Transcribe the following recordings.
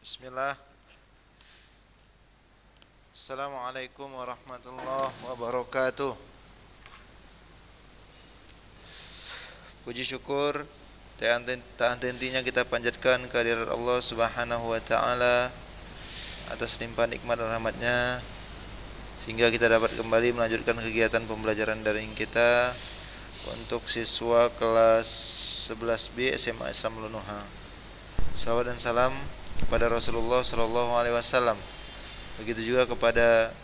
Bismillah. Assalamualaikum warahmatullahi wabarakatuh. Puji syukur tak henti-hentinya kita panjatkan kehadirat Allah Subhanahu wa taala atas limpahan nikmat dan rahmatnya sehingga kita dapat kembali melanjutkan kegiatan pembelajaran daring kita untuk siswa kelas 11B SMA Islam Lunuha. Salawat dan salam kepada Rasulullah sallallahu alaihi wasallam. Begitu juga kepada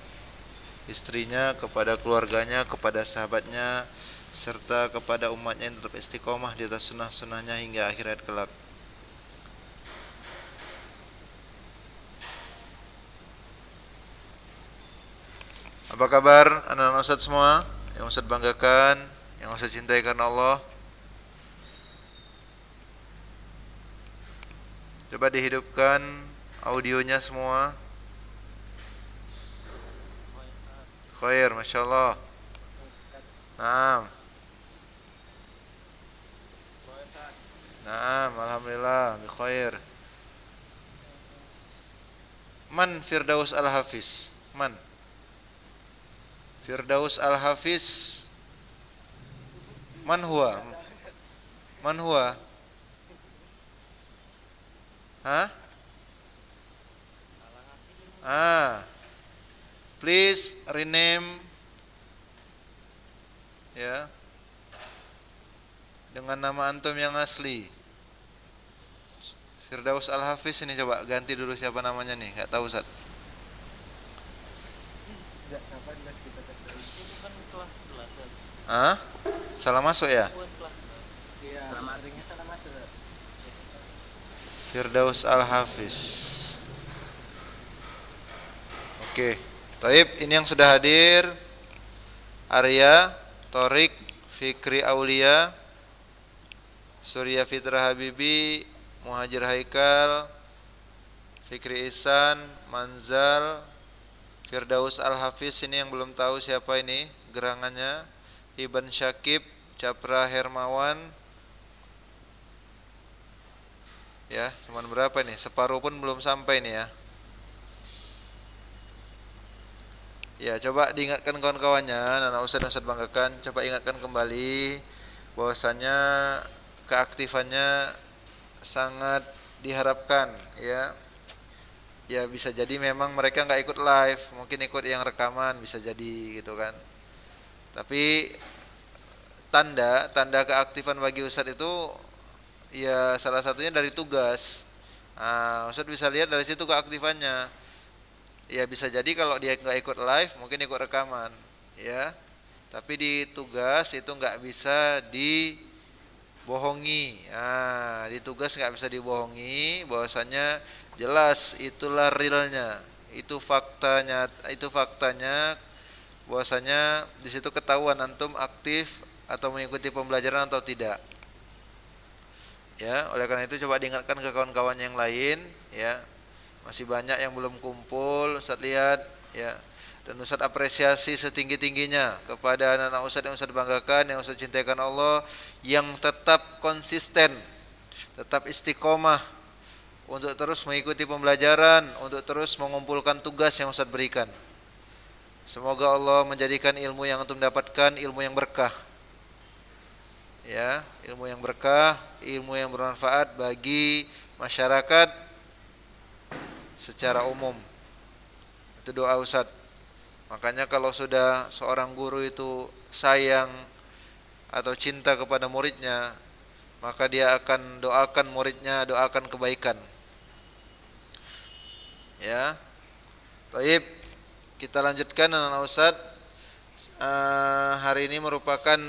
istrinya, kepada keluarganya, kepada sahabatnya, serta kepada umatnya yang tetap istiqomah di atas sunnah-sunnahnya hingga akhirat kelak. Apa kabar anak-anak Ustadz semua yang Ustadz banggakan, yang Ustadz cintai karena Allah? Coba dihidupkan audionya semua. Khair, Masya Allah. Naam. Naam, Alhamdulillah, bi khair. Man Firdaus Al-Hafiz? Man? Firdaus Al-Hafiz. Man huwa? Man huwa? Hah? Please rename ya dengan nama antum yang asli. Firdaus Al-Hafiz ini coba ganti dulu siapa namanya nih, enggak tahu Ustaz. Salah masuk ya? Firdaus Al-Hafiz. Oke. Taib, ini yang sudah hadir Arya, Torik, Fikri Aulia, Surya Fitra Habibi, Muhajir Haikal, Fikri Ihsan, Manzal, Firdaus Al-Hafiz. Ini yang belum tahu siapa ini gerangannya. Iban Syakib, Capra Hermawan. Ya, cuman berapa nih? Separuh pun belum sampai nih ya. Ya, coba diingatkan kawan-kawannya, anak Ustadz banggakan, coba ingatkan kembali bahwasannya keaktifannya sangat diharapkan ya. Ya bisa jadi memang mereka nggak ikut live, mungkin ikut yang rekaman bisa jadi gitu kan. Tapi tanda keaktifan bagi Ustadz itu ya salah satunya dari tugas. Ustadz bisa lihat dari situ keaktifannya. Ya bisa jadi kalau dia nggak ikut live, mungkin ikut rekaman, ya. Tapi di tugas itu nggak bisa dibohongi. Di tugas nggak bisa dibohongi, bahwasanya jelas itulah realnya, itu faktanya, bahwasanya di situ ketahuan antum aktif atau mengikuti pembelajaran atau tidak. Ya, oleh karena itu coba diingatkan ke kawan-kawan yang lain, ya. Masih banyak yang belum kumpul, Ustaz lihat, ya. Dan Ustaz apresiasi setinggi-tingginya kepada anak-anak Ustaz yang Ustaz banggakan, yang Ustaz cintaikan Allah, yang tetap konsisten, tetap istiqomah untuk terus mengikuti pembelajaran, untuk terus mengumpulkan tugas yang Ustaz berikan. Semoga Allah menjadikan ilmu yang antum dapatkan ilmu yang berkah. Ya, ilmu yang berkah, ilmu yang bermanfaat bagi masyarakat secara umum. Itu doa Ustaz. Makanya kalau sudah seorang guru itu sayang atau cinta kepada muridnya, maka dia akan doakan muridnya, doakan kebaikan. Ya. Baik, kita lanjutkan anak-anak Ustaz. Hari ini merupakan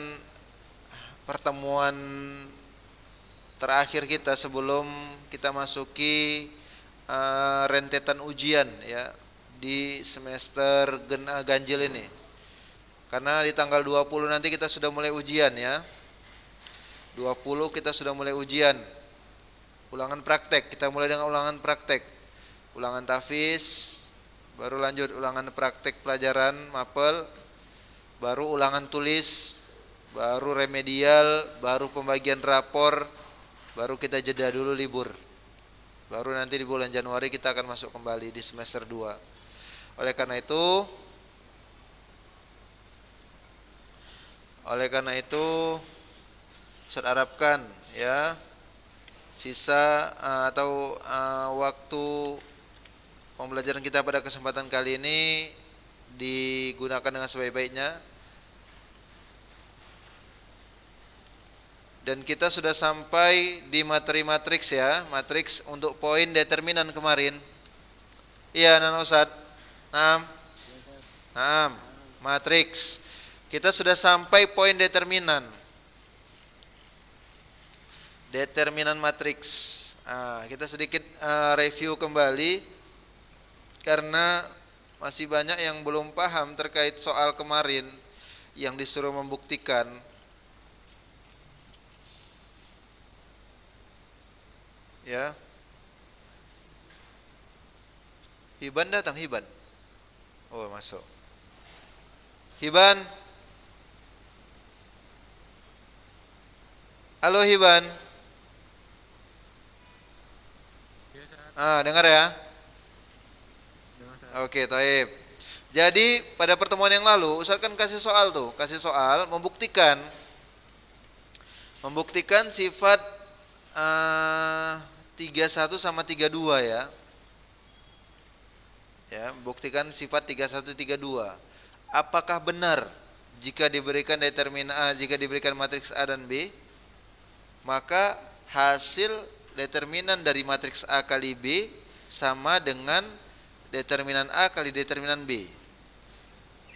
pertemuan terakhir kita sebelum kita masuki rentetan ujian ya di semester ganjil ini. Karena di tanggal 20 nanti kita sudah mulai ujian ya. 20 kita sudah mulai ujian. Ulangan praktek, kita mulai dengan ulangan praktek. Ulangan tahfiz, baru lanjut ulangan praktek pelajaran mapel, baru ulangan tulis, baru remedial, baru pembagian rapor, baru kita jeda dulu libur. Baru nanti di bulan Januari kita akan masuk kembali di semester 2. Oleh karena itu Ustaz harapkan ya sisa atau waktu pembelajaran kita pada kesempatan kali ini digunakan dengan sebaik-baiknya. Dan kita sudah sampai di materi matriks ya, matriks untuk poin determinan kemarin. Iya, Nana Ustaz. Matriks. Kita sudah sampai poin determinan. Determinan matriks. Kita sedikit review kembali karena masih banyak yang belum paham terkait soal kemarin yang disuruh membuktikan. Ya. Hiban datang, Hiban. Oh, masuk. Hiban. Halo Hiban. Dengar ya? Oke, taib. Jadi pada pertemuan yang lalu Ustaz kan kasih soal membuktikan sifat 31 sama 32 ya. Ya, membuktikan sifat 31 32. Apakah benar jika diberikan jika diberikan matriks A dan B, maka hasil determinan dari matriks A kali B sama dengan determinan A kali determinan B.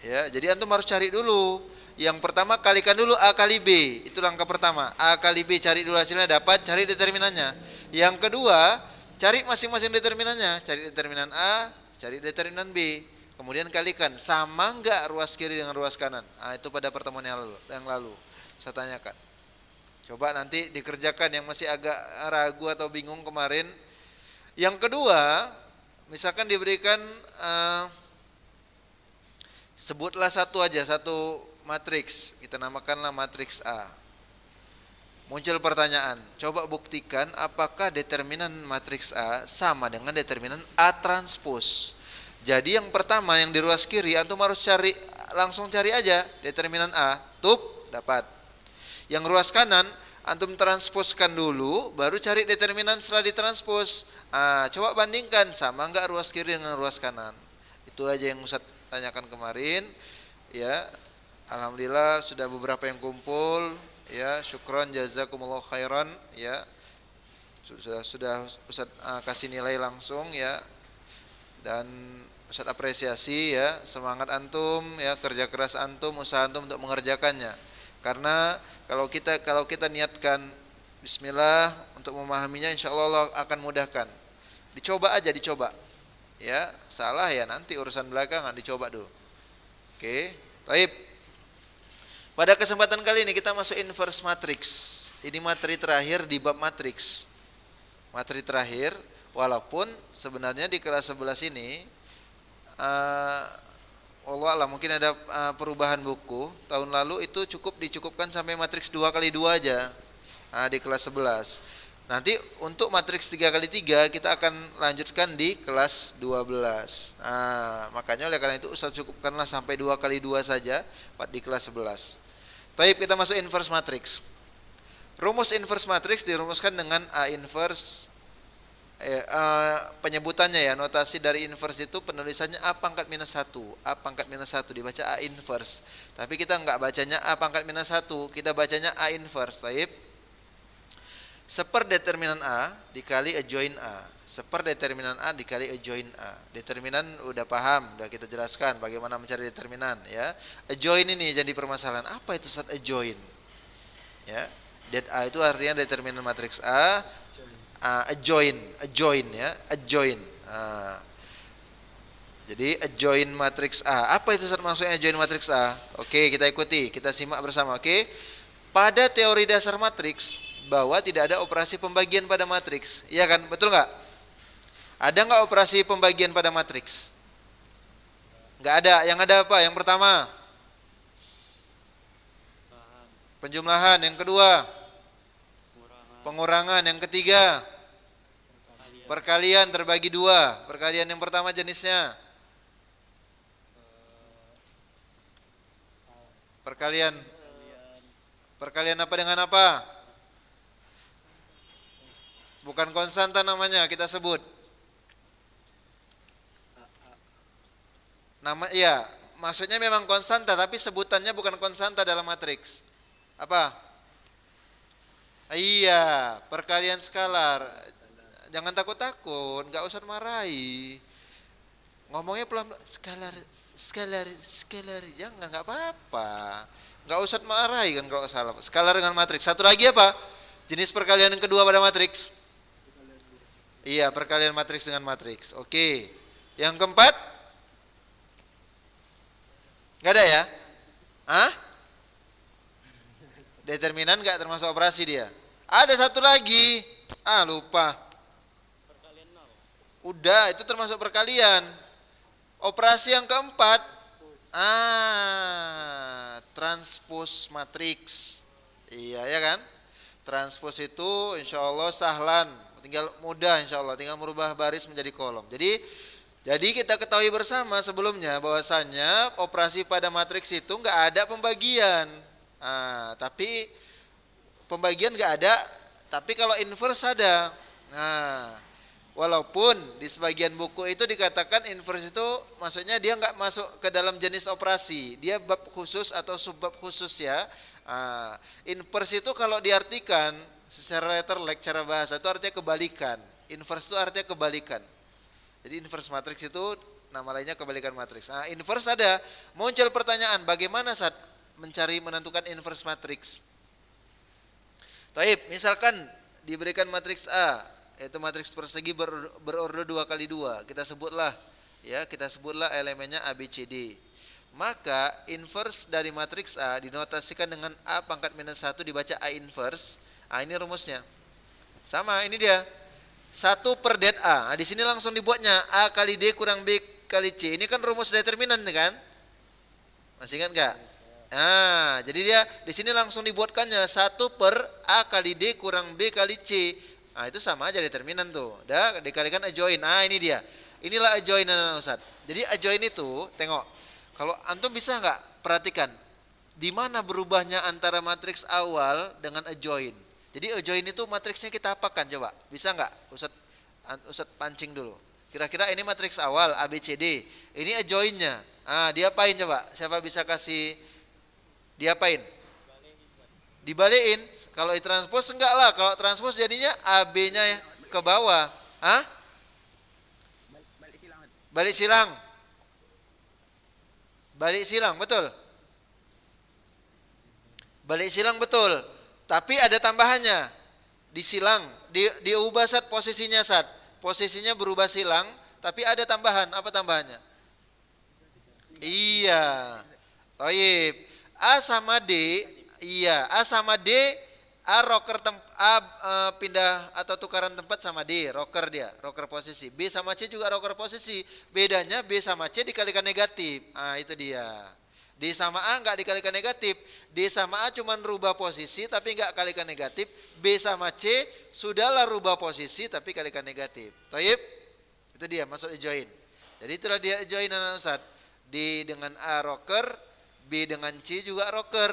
Ya, jadi antum harus cari dulu. Yang pertama kalikan dulu A kali B, itu langkah pertama. A kali B cari dulu hasilnya dapat, cari determinannya. Yang kedua, cari masing-masing determinannya, cari determinan A, cari determinan B. Kemudian kalikan, sama enggak ruas kiri dengan ruas kanan? Itu pada pertemuan yang lalu saya tanyakan. Coba nanti dikerjakan yang masih agak ragu atau bingung kemarin. Yang kedua, misalkan diberikan sebutlah satu matriks, kita namakanlah matriks A. Muncul pertanyaan, coba buktikan apakah determinan matriks A sama dengan determinan A transpose. Jadi yang pertama yang di ruas kiri antum harus langsung cari aja determinan A, dapat. Yang ruas kanan antum transposkan dulu, baru cari determinan setelah ditranspos. Coba bandingkan sama enggak ruas kiri dengan ruas kanan. Itu aja yang Ustaz tanyakan kemarin. Ya, alhamdulillah sudah beberapa yang kumpul. Ya, syukron jazakumullah khairan. Ya, sudah Ustaz kasih nilai langsung ya. Dan Ustaz apresiasi ya semangat antum ya, kerja keras antum, usaha antum untuk mengerjakannya. Karena kalau kita niatkan bismillah untuk memahaminya, insyaallah Allah akan mudahkan. Dicoba ya, salah ya nanti urusan belakangan, dicoba dulu. Oke, baik. Pada kesempatan kali ini kita masuk inverse matrix. Ini materi terakhir di bab matriks. Materi terakhir, walaupun sebenarnya di kelas 11 ini Allah Allah mungkin ada perubahan buku. Tahun lalu itu dicukupkan sampai matriks 2x2 aja. Di kelas 11. Nanti untuk matriks 3x3 kita akan lanjutkan di kelas 12. Makanya oleh karena itu Ustaz cukupkanlah sampai 2x2 saja di kelas 11. Baik, kita masuk inverse matrix. Rumus inverse matrix dirumuskan dengan A inverse. Penyebutannya ya, notasi dari inverse itu penulisannya A pangkat minus 1. A pangkat minus 1 dibaca A inverse. Tapi kita enggak bacanya A pangkat minus 1, kita bacanya A inverse. Baik. Seperdeterminan A dikali adjoin A. Seperdeterminan A dikali adjoin A. Determinan udah paham, udah kita jelaskan bagaimana mencari determinan ya. Adjoin ini jadi permasalahan. Apa itu Ustaz adjoin? Ya. Det A itu artinya determinan matriks A. Adjoin ya, adjoin. Jadi adjoin matriks A. Apa itu Ustaz maksudnya adjoin matriks A? Oke, kita ikuti, kita simak bersama. Oke. Pada teori dasar matriks bahwa tidak ada operasi pembagian pada matriks. Iya kan? Betul nggak? Ada nggak operasi pembagian pada matriks? Nggak ada. Yang ada apa? Yang pertama penjumlahan. Yang kedua pengurangan. Yang ketiga Perkalian terbagi dua. Perkalian yang pertama jenisnya. Perkalian. Perkalian apa dengan apa? Bukan konstanta namanya, kita sebut. Nama ya, maksudnya memang konstanta tapi sebutannya bukan konstanta dalam matriks. Apa? Iya, perkalian skalar. Jangan takut-takut, nggak usah marahi. Ngomongnya pelan-pelan, skalar, jangan, nggak apa-apa. Nggak usah marahi kan kalau salah. Skalar dengan matriks. Satu lagi apa? Jenis perkalian yang kedua pada matriks. Iya, perkalian matriks dengan matriks. Oke. Yang keempat? Nggak ada ya? Hah? Determinan nggak termasuk operasi dia? Ada satu lagi. Lupa. Udah, itu termasuk perkalian. Operasi yang keempat. Transpos matriks. Iya ya kan? Transpos itu insya Allah sahlan. Tinggal mudah insya Allah. Tinggal merubah baris menjadi kolom. Jadi kita ketahui bersama sebelumnya bahwasannya operasi pada matriks itu nggak ada pembagian. Tapi pembagian nggak ada, tapi kalau inverse ada. Walaupun di sebagian buku itu dikatakan inverse itu maksudnya dia nggak masuk ke dalam jenis operasi, dia bab khusus atau subbab khusus ya. Inverse itu kalau diartikan secara letterlek, secara bahasa itu artinya kebalikan. Inverse itu artinya kebalikan. Jadi inverse matriks itu nama lainnya kebalikan matriks. Inverse ada, muncul pertanyaan bagaimana saat menentukan inverse matriks. Taib, misalkan diberikan matriks A, yaitu matriks persegi berorder 2x2. Kita sebutlah elemennya A, B, C, D. Maka inverse dari matriks A dinotasikan dengan A pangkat minus 1 dibaca A inverse. Ini rumusnya. Sama, ini dia. 1 per det A. Di sini langsung dibuatnya A kali D kurang B kali C. Ini kan rumus determinan kan? Masih ingat enggak? Jadi dia di sini langsung dibuatkannya 1 per A kali D kurang B kali C. Itu sama aja determinan tuh. Udah dikalikan adjoin. Ini dia. Inilah adjoin Ustaz. Jadi adjoin itu tengok. Kalau antum bisa enggak perhatikan di mana berubahnya antara matriks awal dengan adjoin. Jadi adjoin itu matriksnya kita apakan coba? Bisa enggak? Ustaz pancing dulu. Kira-kira ini matriks awal A B C D. Ini adjoinnya. Diapain coba? Siapa bisa kasih diapain? Dibalikin. Kalau transpose enggak lah. Kalau transpose jadinya AB-nya ke bawah. Balik silang. Balik silang, betul. Balik silang betul. Tapi ada tambahannya. Disilang, diubah posisinya Posisinya berubah silang, tapi ada tambahan. Apa tambahannya? Iya. Baik. A sama D, A sama D, A rocker pindah atau tukaran tempat sama D, rocker posisi. B sama C juga rocker posisi. Bedanya B sama C dikalikan negatif. Itu dia. D sama A enggak dikalikan negatif. D sama A cuma rubah posisi tapi enggak kalikan negatif. B sama C sudahlah rubah posisi tapi kalikan negatif. Taib? Itu dia masuk adjoin. Jadi itulah dia adjoin Ustaz. D dengan A rocker, B dengan C juga rocker.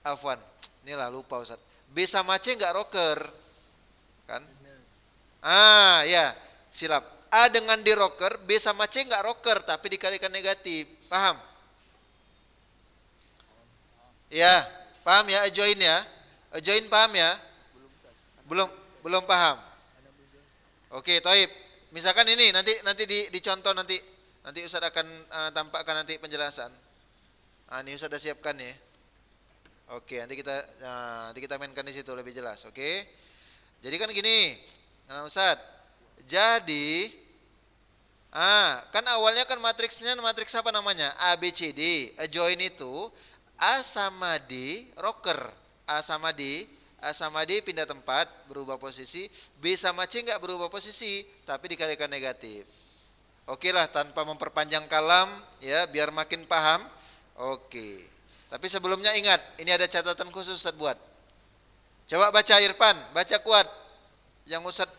Afwan. Inilah lupa Ustaz. B sama C enggak rocker. Kan? Ya, silap. A dengan D rocker, B sama C enggak rocker tapi dikalikan negatif. Paham? Ya, paham ya adjoin ya? Adjoin paham ya? Belum paham. Oke, Taib. Misalkan ini nanti dicontoh nanti Ustaz akan tampakkan nanti penjelasan. Ini Ustaz sudah siapkan ya. Oke, nanti kita mainkan di situ lebih jelas, oke? Jadi kan gini, Ustaz. Jadi kan awalnya kan matriksnya matriks apa namanya? A B C D. Adjoin itu A sama D rocker. A sama D pindah tempat, berubah posisi. B sama C enggak berubah posisi, tapi dikalikan negatif. Oke lah, tanpa memperpanjang kalam ya, biar makin paham. Oke. Tapi sebelumnya ingat, ini ada catatan khusus Ustaz buat. Coba baca Irfan, baca kuat. Yang Ustaz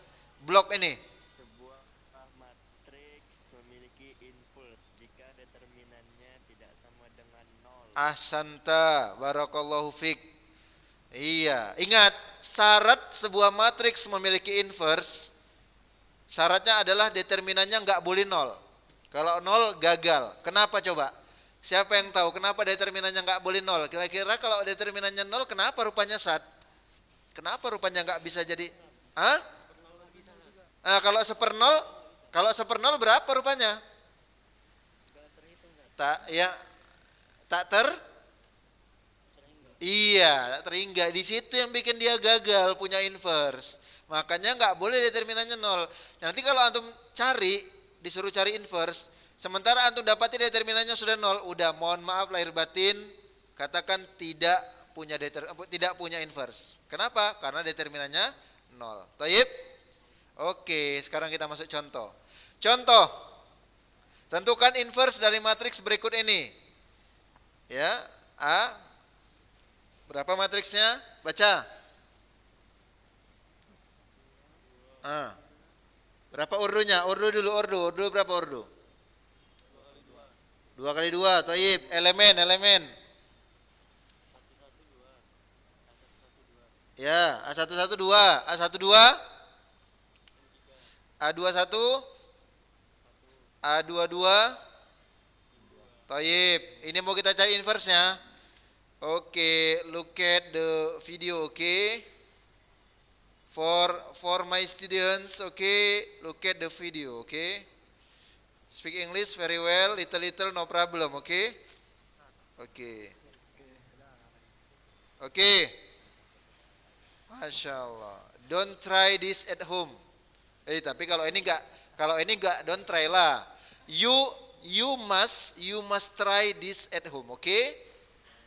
blok ini. Sebuah matriks memiliki inverse jika determinannya tidak sama dengan nol. Ahsanta, barakallahu fik. Iya, ingat syarat sebuah matriks memiliki inverse, syaratnya adalah determinannya nggak boleh nol. Kalau nol gagal. Kenapa coba? Siapa yang tahu kenapa determinannya nggak boleh nol? Kira-kira kalau determinannya nol, kenapa rupanya sat? Kenapa rupanya nggak bisa jadi? Hah? Nah, kalau sepernol berapa rupanya? Tak, ya, tak ter. Iya, tak terhingga. Di situ yang bikin dia gagal punya inverse. Makanya nggak boleh determinannya nol. Nanti kalau antum disuruh cari inverse, sementara antum dapati determinannya sudah nol, udah mohon maaf lahir batin, katakan tidak punya inverse. Kenapa? Karena determinannya nol. Taib? Oke, sekarang kita masuk contoh. Contoh, tentukan inverse dari matriks berikut ini. Ya, A. Berapa matriksnya? Baca. Berapa urdunya? Urdu dulu, urdu berapa urdu? 2 kali 2, taib. Elemen. Ya, A112, A12, A21, A22, taib. Ini mau kita cari inverse-nya. Oke, look at the video, okay? For my students, okay, look at the video, okay? Speak English very well, little no problem, okay? Okay. Okay. Masya Allah. Don't try this at home. Tapi kalau ini enggak, don't try lah. You must try this at home, okay?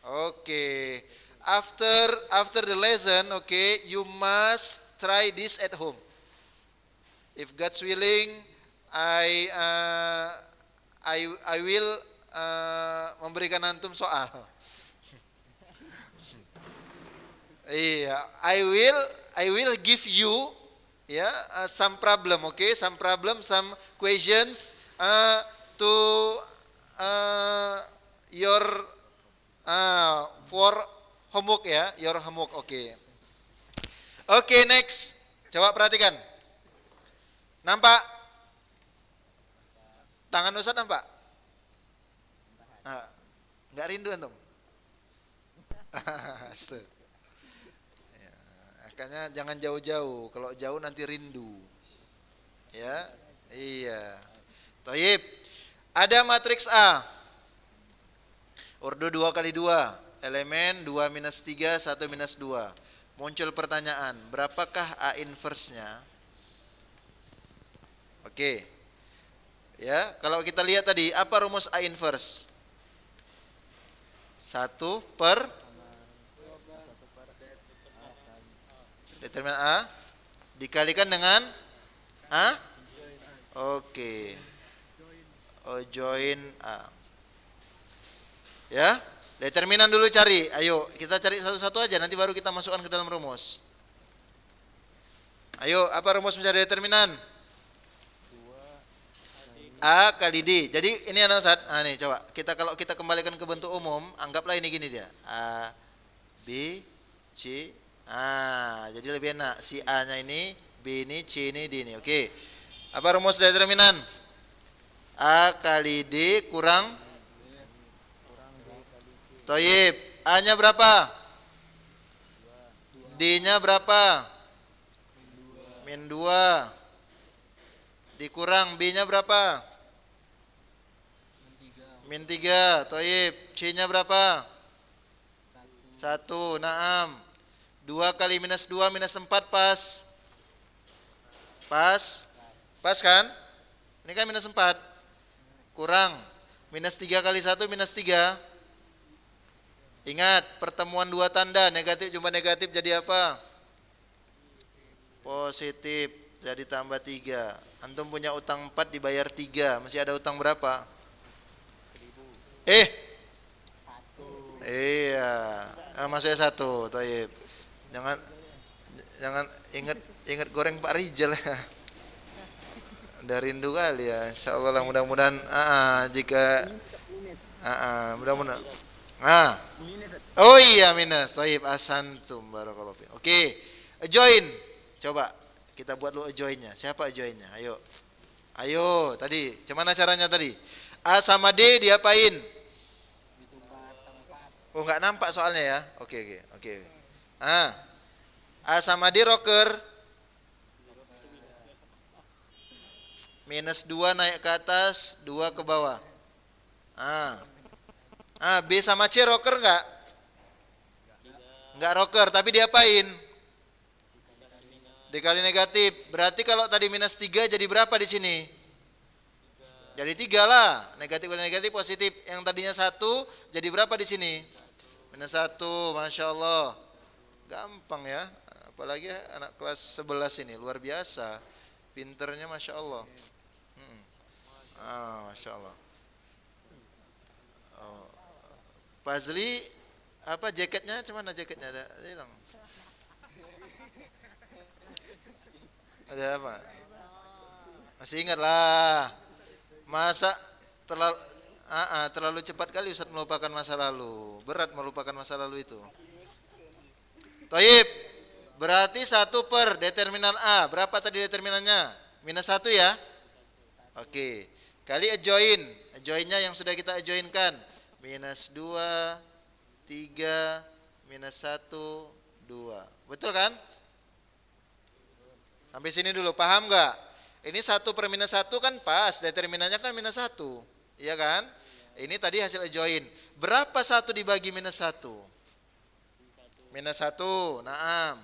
Okay. After the lesson, okay, you must try this at home. If God's willing, I will memberikan antum soal. Iya, I will give you some problem, okay? Some questions to your for homework ya, your homework, okay. Okay, next. Coba perhatikan. Nampak? Tangan Ustaz nampak? Enggak rindu antum? Ya, makanya jangan jauh-jauh. Kalau jauh nanti rindu. Ya, iya. Taib. Ada matriks A. Urdu 2 kali 2, elemen 2 minus 3, 1 minus 2. Muncul pertanyaan, berapakah A inverse-nya? Oke. Ya, kalau kita lihat tadi, apa rumus A inverse? 1 per determinan A dikalikan dengan A? Oke. Join A. Ya, determinan dulu cari. Ayo, kita cari satu-satu aja, nanti baru kita masukkan ke dalam rumus. Ayo, apa rumus mencari determinan? A kali D. Jadi ini anak Ustaz. Nih coba. Kalau kita kembalikan ke bentuk umum, anggaplah ini gini dia. A, B, C. Jadi lebih enak. Si A-nya ini, B ini, C ini, D ini. Oke. Apa rumus determinan? A kali D kurang Toyib, A-nya berapa? D-nya berapa? Min 2. Dikurang B-nya berapa? Min 3. Toyib, C-nya berapa? 1. Naam. 2 kali minus 2 minus 4 pas? Pas? Pas kan? Ini kan minus 4. Kurang. Minus 3 kali 1 minus 3. Ingat, pertemuan dua tanda, negatif jumpa negatif jadi apa? Positif, jadi tambah 3. Antum punya utang 4 dibayar 3, masih ada utang berapa? 1. Iya, maksudnya 1. Taib. Jangan ingat goreng Pak Rijal ya. Udah rindu kali ya. Insyaallah lah mudah-mudahan jika mudah-mudahan oh iya minus. Thaib asantum barakallahu fi. Oke. Join. Coba kita buat dulu joinnya. Siapa joinnya? Ayo. Ayo, tadi. Gimana caranya tadi? A sama D diapain? Oh, enggak nampak soalnya ya. Oke. A sama D rocker. Minus 2 naik ke atas, 2 ke bawah. B sama C rocker enggak? Enggak rocker, tapi diapain? Dikali negatif. Berarti kalau tadi minus 3 jadi berapa di sini? Jadi 3 lah. Negatif kali negatif positif. Yang tadinya 1 jadi berapa di sini? Minus 1. Masya Allah. Gampang ya. Apalagi anak kelas 11 ini. Luar biasa. Pinternya Masya Allah. Masya Allah. Fazli, apa jaketnya? Cuman jaketnya ada hilang. Ada apa? Masih ingat lah. Masa terlalu cepat kali Ustaz melupakan masa lalu. Berat melupakan masa lalu itu. Thaib. Berarti 1 per determinan A. Berapa tadi determinannya? Minus 1 ya? Oke. Kali adjoin. Adjoinnya yang sudah kita adjoinkan. Minus 2, 3, minus 1, 2. Betul kan? Sampai sini dulu, paham gak? Ini 1 per minus 1 kan pas, determinannya kan minus 1. Iya kan? Ini tadi hasil adjoin. Berapa 1 dibagi minus 1? Minus 1, naam.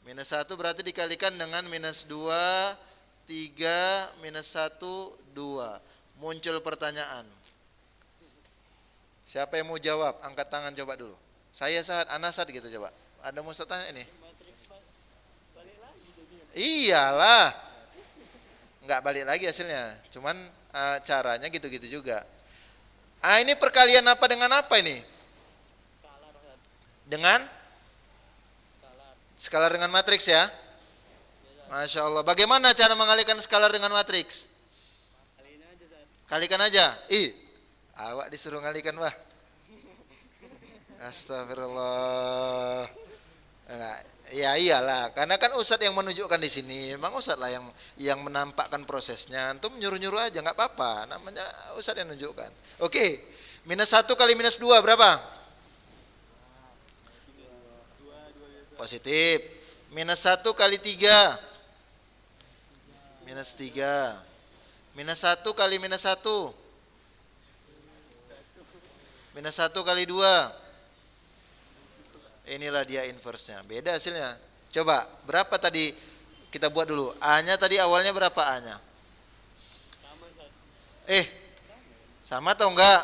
Minus 1 berarti dikalikan dengan minus 2, 3, minus 1, 2. Muncul pertanyaan. Siapa yang mau jawab? Angkat tangan coba dulu. Saya Saad, Ana Saad gitu coba. Ada mau tanya ini? Iyalah. Enggak balik lagi hasilnya. Cuman caranya gitu-gitu juga. Ini perkalian apa dengan apa ini? Dengan? Skalar dengan matriks ya? Masya Allah. Bagaimana cara mengalihkan skalar dengan matriks? Kalikan aja. Awak disuruh ngalikan wah. Astagfirullah. Enggak. Ya iyalah, karena kan Ustadz yang menunjukkan di sini. Memang Ustadz lah yang menampakkan prosesnya. Antum nyuruh-nyuruh aja, nggak apa-apa. Namanya Ustadz yang menunjukkan. Oke. Minus 1 kali minus 2 berapa? Positif. Minus 1 kali 3. Minus 3. Minus 1 kali minus 1. Minus 1 kali 2. Inilah dia inverse-nya. Beda hasilnya. Coba, berapa tadi kita buat dulu? A-nya tadi awalnya berapa A-nya? Sama atau enggak?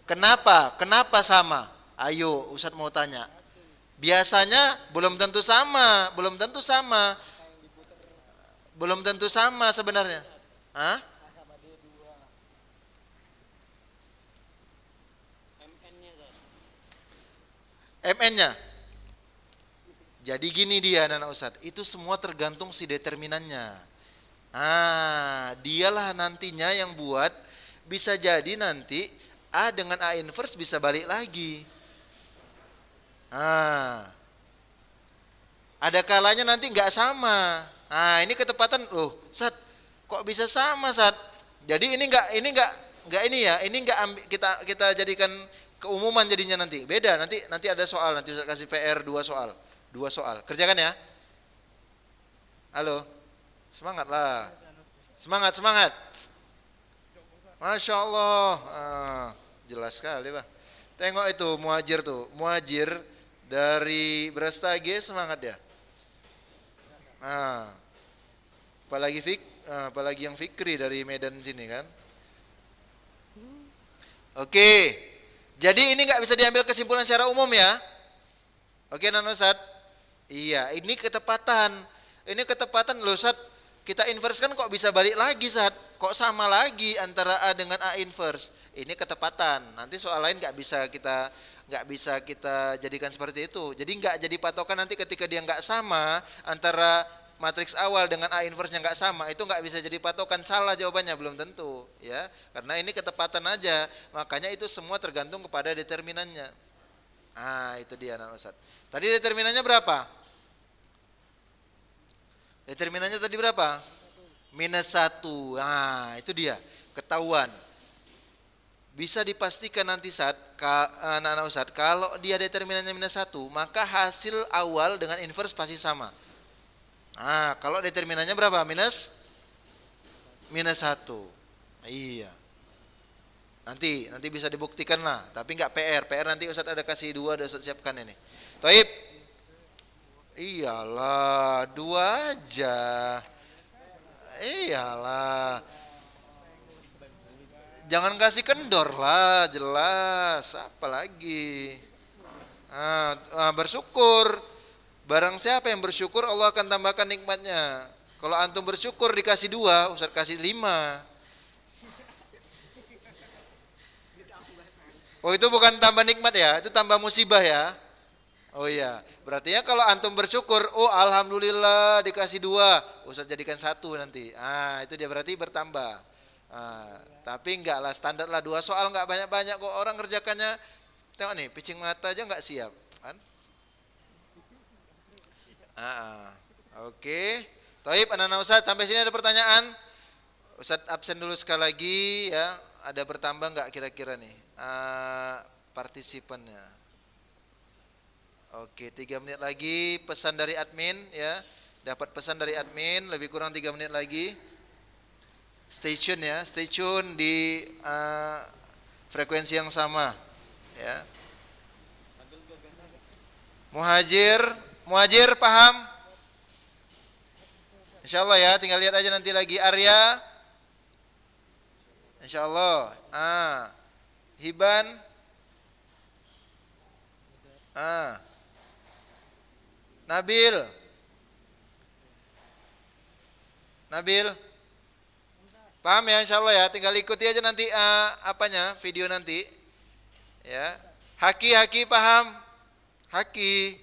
Kenapa? Kenapa sama? Ayo, Ustadz mau tanya. Biasanya belum tentu sama, belum tentu sama. Belum tentu sama sebenarnya. MN-nya. Jadi gini dia anak Ustadz, itu semua tergantung si determinannya. Dialah nantinya yang buat, bisa jadi nanti A dengan A inverse bisa balik lagi. Ada kalanya nanti nggak sama. Ini ketepatan loh, Sat. Kok bisa sama, Sat? Jadi ini nggak kita jadikan keumuman jadinya nanti. Beda, nanti ada soal, nanti Ustaz kasih PR 2 soal. 2 soal. Kerjakan ya. Halo. Semangat lah. Semangat. Masya Allah. Jelas sekali, Pak. Tengok itu Muhajir tuh. Muhajir dari Brastagi semangat ya. Apalagi yang Fikri dari Medan sini kan. Oke. Jadi ini nggak bisa diambil kesimpulan secara umum ya. Oke, Nano Ustaz. Iya, ini ketepatan. Ini ketepatan loh, Ustaz. Kita inverse kan kok bisa balik lagi, Ustaz. kok sama lagi antara A dengan A inverse? Ini ketepatan. Nanti soal lain nggak bisa kita jadikan seperti itu. Jadi nggak jadi patokan nanti ketika dia nggak sama antara matriks awal dengan A inverse-nya nggak sama, itu nggak bisa jadi patokan, salah jawabannya, belum tentu ya. Karena ini ketepatan aja. Makanya itu semua tergantung kepada determinannya. Ah, itu dia anak Ustaz. Tadi determinannya berapa? Determinannya tadi berapa? -1. Nah, itu dia. Ketahuan. Bisa dipastikan nanti anak-anak Ustaz, kalau dia determinannya -1, maka hasil awal dengan inverse pasti sama. Nah, kalau determinannya berapa? -1. Iya. Nanti bisa dibuktikan lah, tapi enggak PR. PR nanti Ustaz ada kasih 2, Ustaz siapkan ini. Toib. Iyalah, 2 aja. Iyalah. Jangan kasih kendor lah, jelas. Apa lagi? Bersyukur. Barang siapa yang bersyukur, Allah akan tambahkan nikmatnya. Kalau antum bersyukur dikasih 2, Ustaz kasih 5. Oh, itu bukan tambah nikmat ya, itu tambah musibah ya. Oh iya, berarti ya kalau antum bersyukur, oh alhamdulillah dikasih 2, Ustaz jadikan 1 nanti. Itu dia berarti bertambah. Tapi enggak lah, standar lah 2 soal, enggak banyak-banyak kok, orang kerjakannya. Tengok nih, pitching mata aja enggak siap kan? Oke. Taib, anak-anak Ustaz, sampai sini ada pertanyaan? Ustaz absen dulu sekali lagi ya. Ada bertambah enggak kira-kira nih partisipannya? Oke, 3 menit lagi pesan dari admin ya. Dapat pesan dari admin, lebih kurang 3 menit lagi. Stay tune ya, stay tune di frekuensi yang sama ya. Muhajir paham? Insyaallah ya, tinggal lihat aja nanti lagi. Arya, insyaallah. Hiban, Nabil, paham ya, insyaallah ya. Tinggal ikuti aja nanti video nanti ya. Haki paham? Haki,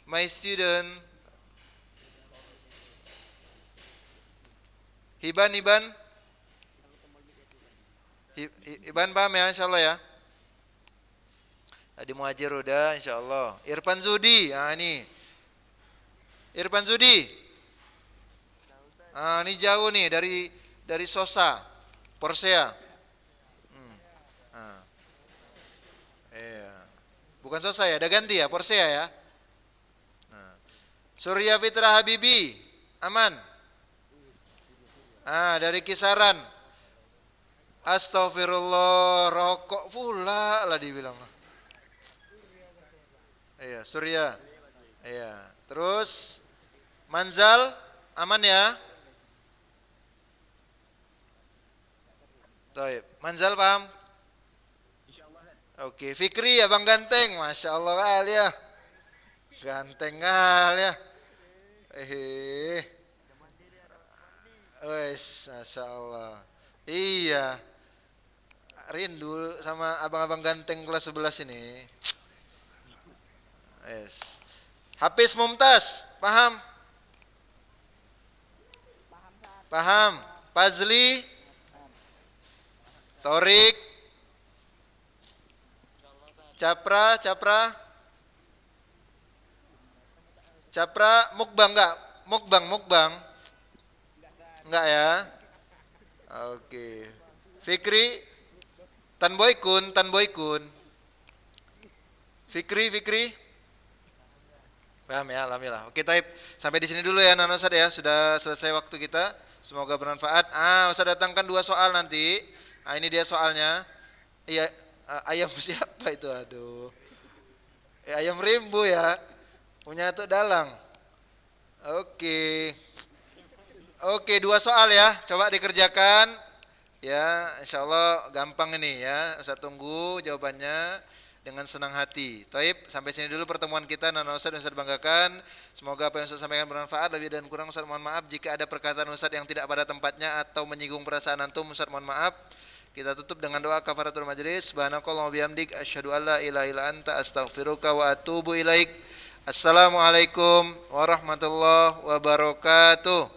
my student. Iban paham ya, insyaallah ya. Tadi Muhajir udah, insyaallah. Irfan Zudi, ini Irfan Zudi. Ini jauh nih dari Sosa, Porsea. Iya. Bukan Sosa ya, ada ganti ya, Porsea ya. Surya Fitra Habibi, aman. Dari Kisaran. Astagfirullah, rokok pula lah dibilang. Iya, Surya. Iya. Terus Manzal, aman ya? Taib. Manzal paham? Oke, Fikri abang ganteng, masya Allah kali ya. Ganteng kali ya. Wes, masya Allah. Iya. Rindu sama abang-abang ganteng kelas 11 ini. Yes. Hafiz Mumtaz, paham? Paham. Fazli, Torik, Capra, mukbang enggak? Mukbang. Enggak ya? Oke. Fikri, Tan Boykun. Fikri. Paham ya, alhamdulillah. Oke, Taib. Sampai di sini dulu ya, Nana Ustaz ya. Sudah selesai waktu kita. Semoga bermanfaat. Ustaz datangkan 2 soal nanti. Ini dia soalnya. Iya, ayam siapa itu? Aduh. Ayam Rimbu ya. Punya Tuk Dalang. Oke, 2 soal ya. Coba dikerjakan. Ya, insyaallah gampang ini ya. Ustaz tunggu jawabannya. dengan senang hati. Taib, sampai sini dulu pertemuan kita. Nana Ustaz banggakan. Semoga apa yang Ustaz sampaikan bermanfaat. Lebih dan kurang Ustaz mohon maaf. Jika ada perkataan Ustaz yang tidak pada tempatnya atau menyinggung perasaan antum, Ustaz mohon maaf. Kita tutup dengan doa kafaratul majlis. Subhanakallahumma bihamdik asyhadu an la ilaha illa anta astaghfiruka wa atubu ilaik. Assalamualaikum warahmatullahi wabarakatuh.